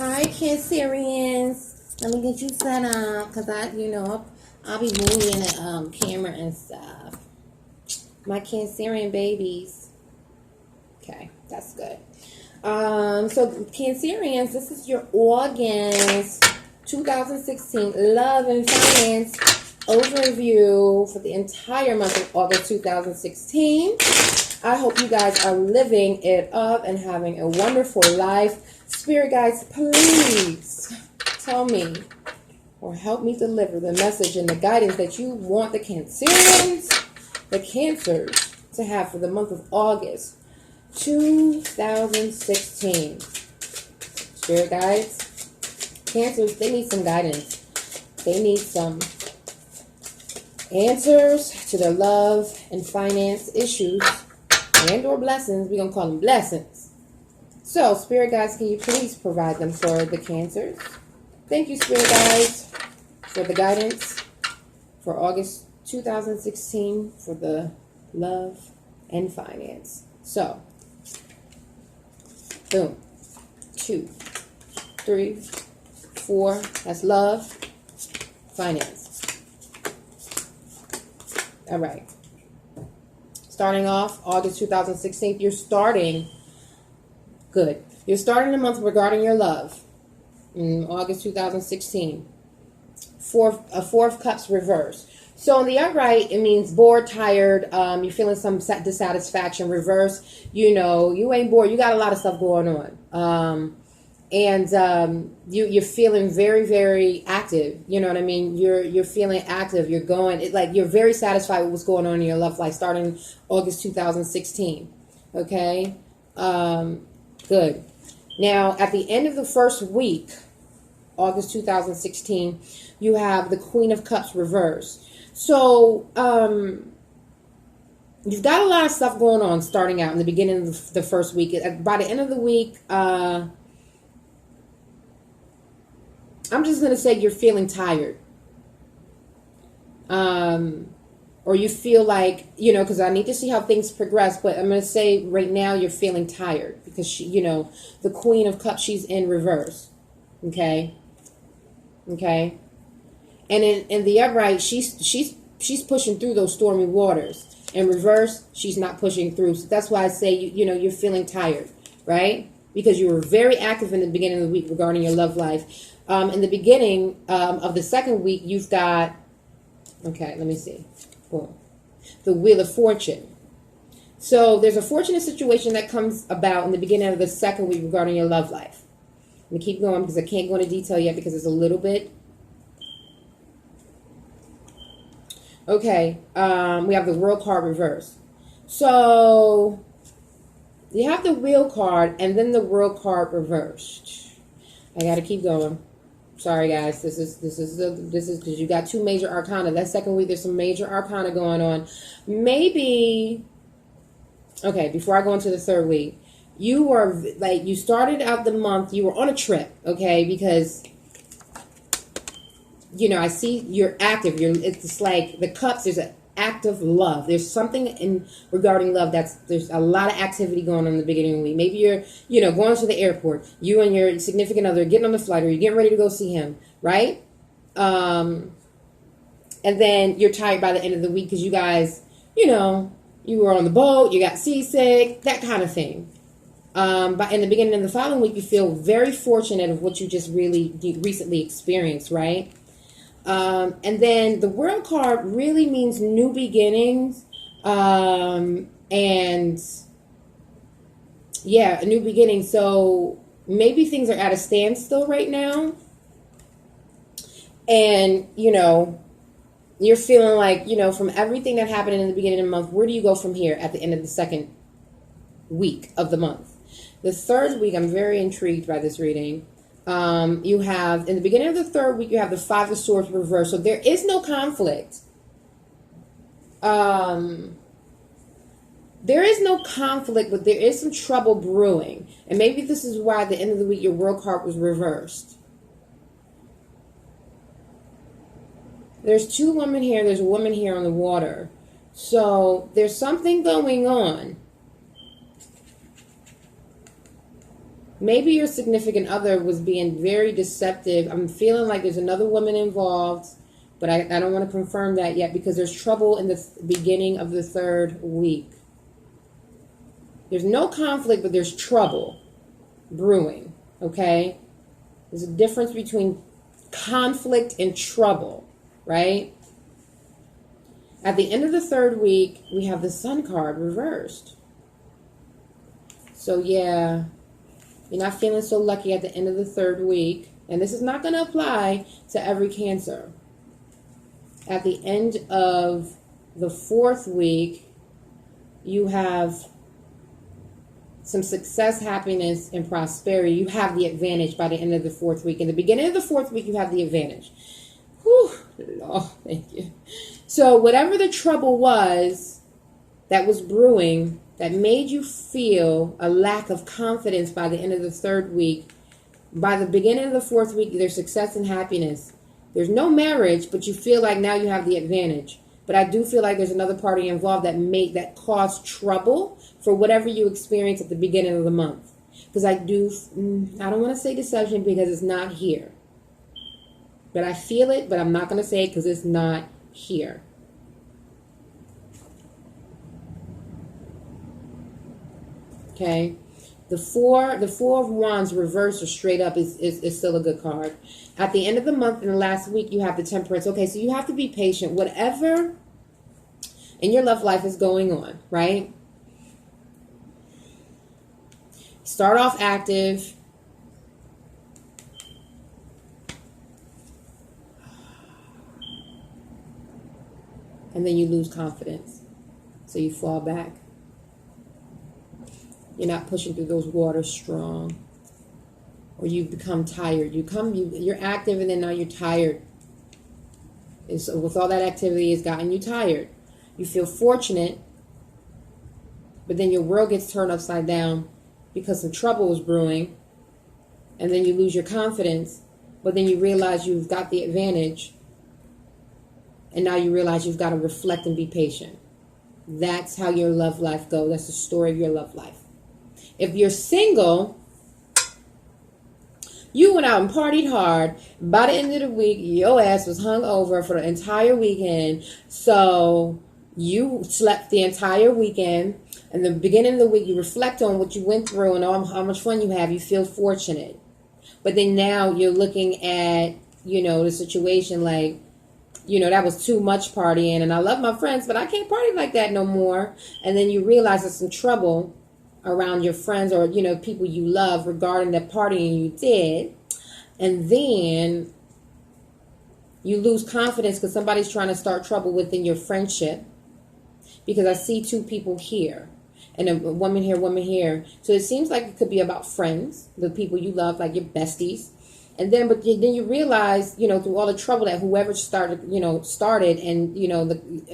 Hi, Cancerians. Let me get you set up because I'll be moving the camera and stuff. My Cancerian babies. Okay, that's good. So Cancerians, this is your August 2016 Love and Finance overview for the entire month of August 2016. I hope you guys are living it up and having a wonderful life. Spirit guides, please tell me or help me deliver the message and the guidance that you want the Cancerians, the Cancers, to have for the month of August 2016. Spirit guides, Cancers, they need some guidance. They need some answers to their love and finance issues and or blessings. We're going to call them blessings. So, Spirit guides, can you please provide them for the Cancers? Thank you, Spirit guides, for the guidance for August 2016 for the love and finance. So, boom. 2, 3, 4. That's love, finance. All right. Starting off August 2016, you're starting good. You're starting the month regarding your love. In August 2016. Four of Cups reverse. So in the upright, it means bored, tired. You're feeling some dissatisfaction. Reverse, you ain't bored. You got a lot of stuff going on. You're feeling very, very active. You know what I mean? You're feeling active. You're going, you're very satisfied with what's going on in your love life starting August 2016. Okay? Good. Now, at the end of the first week, August 2016, you have the Queen of Cups reverse. So, you've got a lot of stuff going on starting out in the beginning of the first week. By the end of the week, I'm just going to say you're feeling tired. Or you feel like, because I need to see how things progress, but I'm going to say right now you're feeling tired because the Queen of Cups, she's in reverse. Okay. And in the upright, she's pushing through those stormy waters. In reverse, she's not pushing through. So that's why I say, you're feeling tired, right? Because you were very active in the beginning of the week regarding your love life. In the beginning of the second week, you've got, okay, let me see. Boom. The Wheel of Fortune. So there's a fortunate situation that comes about in the beginning of the second week regarding your love life. Let me keep going because I can't go into detail yet because it's a little bit. Okay. We have the World card reverse. So you have the Wheel card and then the World card reversed. I got to keep going. Sorry, guys. This is because you got two major arcana. That second week, there's some major arcana going on. Maybe, okay, before I go into the third week, you started out the month, you were on a trip, okay, because, I see you're active. It's like the cups, there's an active love. There's something in regarding love there's a lot of activity going on in the beginning of the week. Maybe you're, going to the airport, you and your significant other getting on the flight, or you're getting ready to go see him, right? And then you're tired by the end of the week because you guys, you were on the boat, you got seasick, that kind of thing. But in the beginning of the following week, you feel very fortunate of what you just recently experienced, right? And then the World card really means new beginnings, and a new beginning. So maybe things are at a standstill right now, and you're feeling like from everything that happened in the beginning of the month, where do you go from here at the end of the second week of the month? The third week, I'm very intrigued by this reading. You have, in the beginning of the third week, you have the Five of Swords reversed. So there is no conflict. There is no conflict, but there is some trouble brewing. And maybe this is why at the end of the week, your World card was reversed. There's two women here. There's a woman here on the water. So there's something going on. Maybe your significant other was being very deceptive. I'm feeling like there's another woman involved, but I don't want to confirm that yet because there's trouble in the beginning of the third week. There's no conflict, but there's trouble brewing, okay? There's a difference between conflict and trouble, right? At the end of the third week, we have the Sun card reversed. So yeah, you're not feeling so lucky at the end of the third week. And this is not going to apply to every Cancer. At the end of the fourth week, you have some success, happiness, and prosperity. You have the advantage by the end of the fourth week. In the beginning of the fourth week, you have the advantage. Whew, Lord, thank you. So whatever the trouble was that was brewing, that made you feel a lack of confidence by the end of the third week, by the beginning of the fourth week, there's success and happiness. There's no marriage, but you feel like now you have the advantage. But I do feel like there's another party involved that caused trouble for whatever you experience at the beginning of the month. Because I don't want to say deception because it's not here. But I feel it, but I'm not going to say it because it's not here. Okay. The four of Wands reversed or straight up is still a good card. At the end of the month in the last week, you have the Temperance. Okay, so you have to be patient. Whatever in your love life is going on, right? Start off active. And then you lose confidence. So you fall back. You're not pushing through those waters strong. Or you become tired. You're active and then now you're tired. And so with all that activity, it's gotten you tired. You feel fortunate, but then your world gets turned upside down because some trouble is brewing. And then you lose your confidence, but then you realize you've got the advantage. And now you realize you've got to reflect and be patient. That's how your love life goes. That's the story of your love life. If you're single, you went out and partied hard. By the end of the week, your ass was hung over for the entire weekend. So you slept the entire weekend. And the beginning of the week, you reflect on what you went through and how much fun you have. You feel fortunate. But then now you're looking at, the situation like, that was too much partying. And I love my friends, but I can't party like that no more. And then you realize there's some trouble around your friends or, people you love regarding the partying you did. And then you lose confidence because somebody's trying to start trouble within your friendship. Because I see two people here. And a woman here. So it seems like it could be about friends, the people you love, like your besties. And then, but then you realize, through all the trouble that whoever started, and,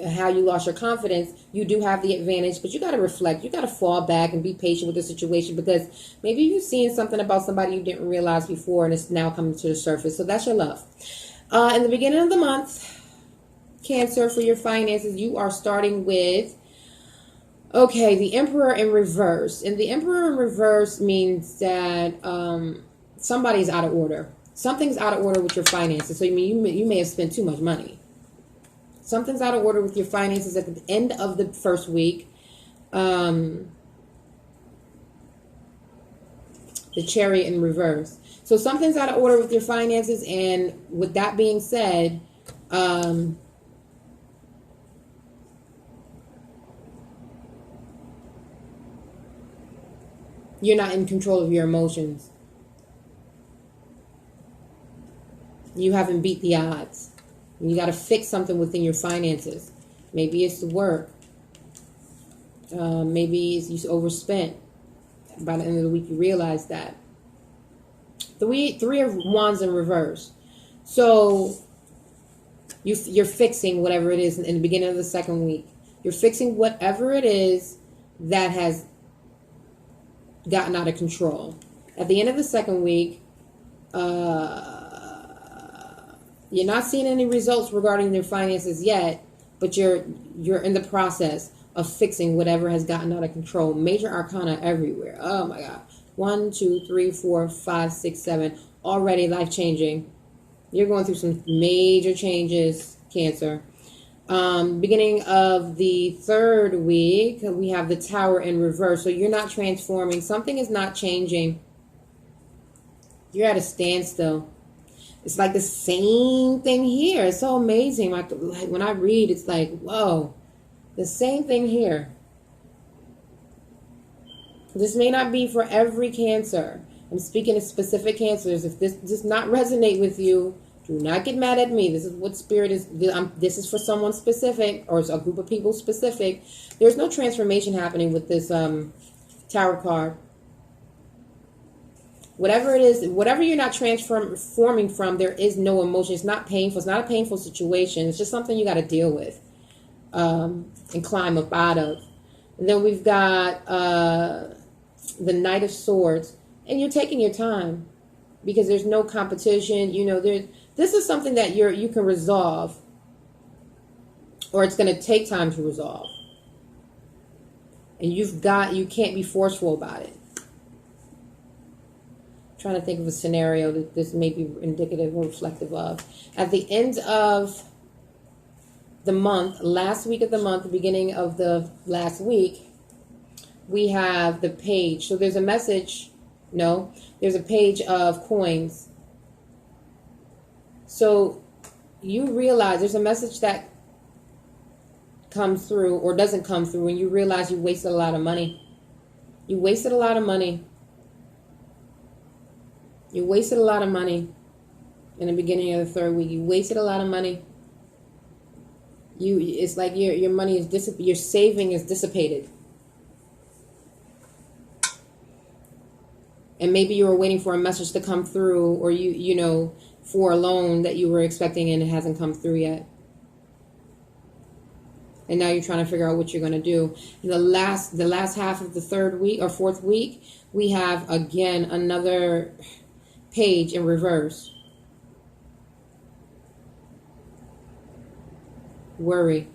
how you lost your confidence, you do have the advantage, but you got to reflect. You got to fall back and be patient with the situation because maybe you've seen something about somebody you didn't realize before and it's now coming to the surface. So that's your love. In the beginning of the month, Cancer, for your finances, you are starting with, the Emperor in reverse. And the Emperor in reverse means that somebody's out of order. Something's out of order with your finances. So you may have spent too much money. Something's out of order with your finances at the end of the first week. The Chariot in reverse. So something's out of order with your finances. And with that being said, you're not in control of your emotions. You haven't beat the odds. You got to fix something within your finances. Maybe it's the work. Maybe it's you overspent. By the end of the week, you realize that. Three of Wands in reverse. So you're fixing whatever it is in the beginning of the second week. You're fixing whatever it is that has gotten out of control. At the end of the second week, you're not seeing any results regarding their finances yet, but you're in the process of fixing whatever has gotten out of control. Major arcana everywhere. Oh my God. 1, 2, 3, 4, 5, 6, 7. Already life-changing. You're going through some major changes, Cancer. Beginning of the third week, we have the Tower in reverse. So you're not transforming. Something is not changing. You're at a standstill. It's like the same thing here. It's so amazing. Like when I read, it's like, whoa, the same thing here. This may not be for every Cancer. I'm speaking of specific Cancers. If this does not resonate with you, do not get mad at me. This is what Spirit is. This is for someone specific or a group of people specific. There's no transformation happening with this Tower card. Whatever it is, whatever you're not transforming from, there is no emotion. It's not painful. It's not a painful situation. It's just something you got to deal with and climb up out of. And then we've got the Knight of Swords. And you're taking your time because there's no competition. You know, this is something that you can resolve, or it's going to take time to resolve. And you can't be forceful about it. I'm trying to think of a scenario that this may be indicative or reflective of. At the end of the month, last week of the month, the beginning of the last week, we have the page. So there's a message. No, there's a page of coins. So you realize there's a message that comes through or doesn't come through, and you realize you wasted a lot of money. You wasted a lot of money. You wasted a lot of money in the beginning of the third week. You wasted a lot of money. It's like your money is your saving is dissipated. And maybe you were waiting for a message to come through, or you know, for a loan that you were expecting and it hasn't come through yet. And now you're trying to figure out what you're going to do. In the last half of the third week or fourth week, we have again another page in reverse. Worry.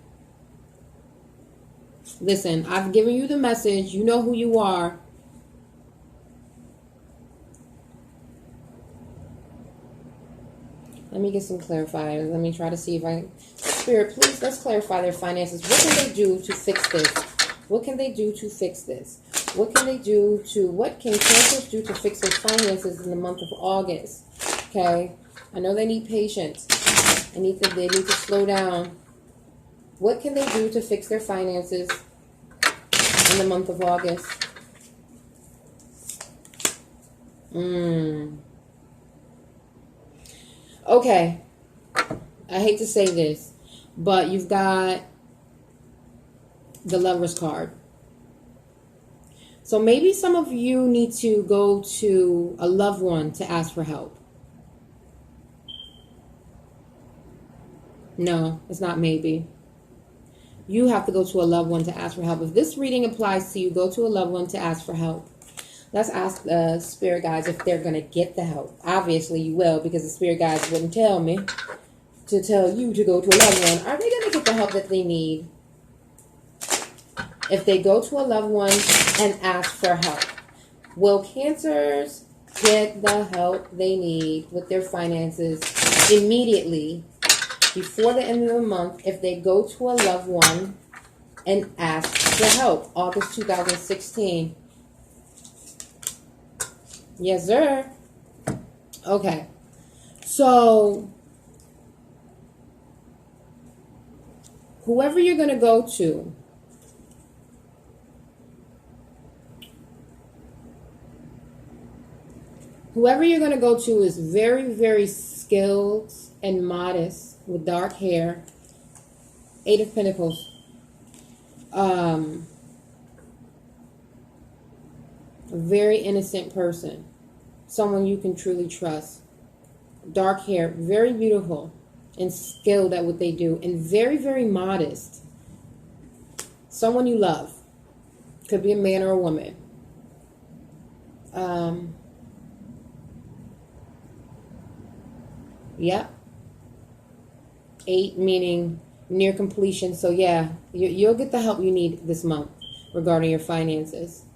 Listen, I've given you the message. You know who you are. Let me get some clarifiers. Let me try to see if Spirit, please, let's clarify their finances. What can they do to fix this? What can they do to fix this? What can Cancers do to fix their finances in the month of August? Okay. I know they need patience. They need to slow down. What can they do to fix their finances in the month of August? Okay, I hate to say this, but you've got the Lover's card. So maybe some of you need to go to a loved one to ask for help. No, it's not maybe. You have to go to a loved one to ask for help. If this reading applies to you, go to a loved one to ask for help. Let's ask the spirit guides if they're going to get the help. Obviously, you will, because the spirit guides wouldn't tell me to tell you to go to a loved one. Are they going to get the help that they need? If they go to a loved one and ask for help, will Cancers get the help they need with their finances immediately before the end of the month if they go to a loved one and ask for help? August 2016. Yes, sir. Okay. So, whoever you're going to go to, is very, very skilled and modest with dark hair. 8 of Pentacles. A very innocent person. Someone you can truly trust. Dark hair, very beautiful and skilled at what they do, and very, very modest. Someone you love. Could be a man or a woman. Yep. 8 meaning near completion. So yeah, you'll get the help you need this month regarding your finances.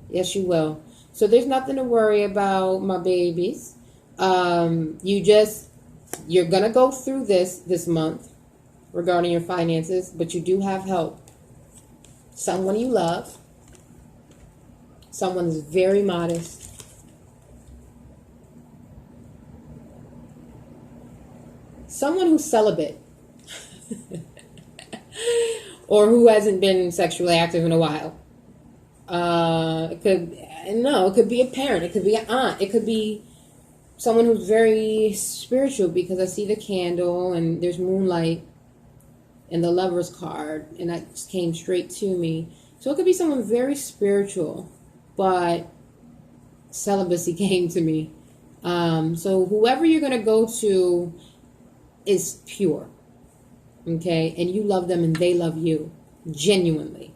Yes, you will. So there's nothing to worry about, my babies. You're going to go through this month regarding your finances, but you do have help. Someone you love. Someone is very modest. Someone who's celibate. Or who hasn't been sexually active in a while. It could be a parent. It could be an aunt. It could be someone who's very spiritual, because I see the candle and there's moonlight and the Lover's card, and that just came straight to me. So it could be someone very spiritual, but celibacy came to me. So whoever you're going to go to is pure, okay? And you love them and they love you, genuinely.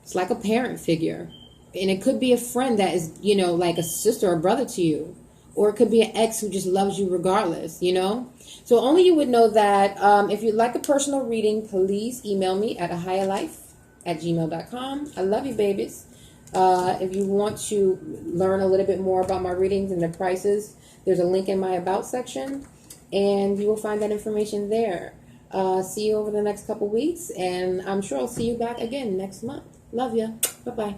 It's like a parent figure. And it could be a friend that is, like a sister or brother to you. Or it could be an ex who just loves you regardless, So only you would know that. If you'd like a personal reading, please email me at ahayalife@gmail.com. I love you, babies. If you want to learn a little bit more about my readings and the prices, there's a link in my About section, and you will find that information there. See you over the next couple weeks, and I'm sure I'll see you back again next month. Love ya. Bye-bye.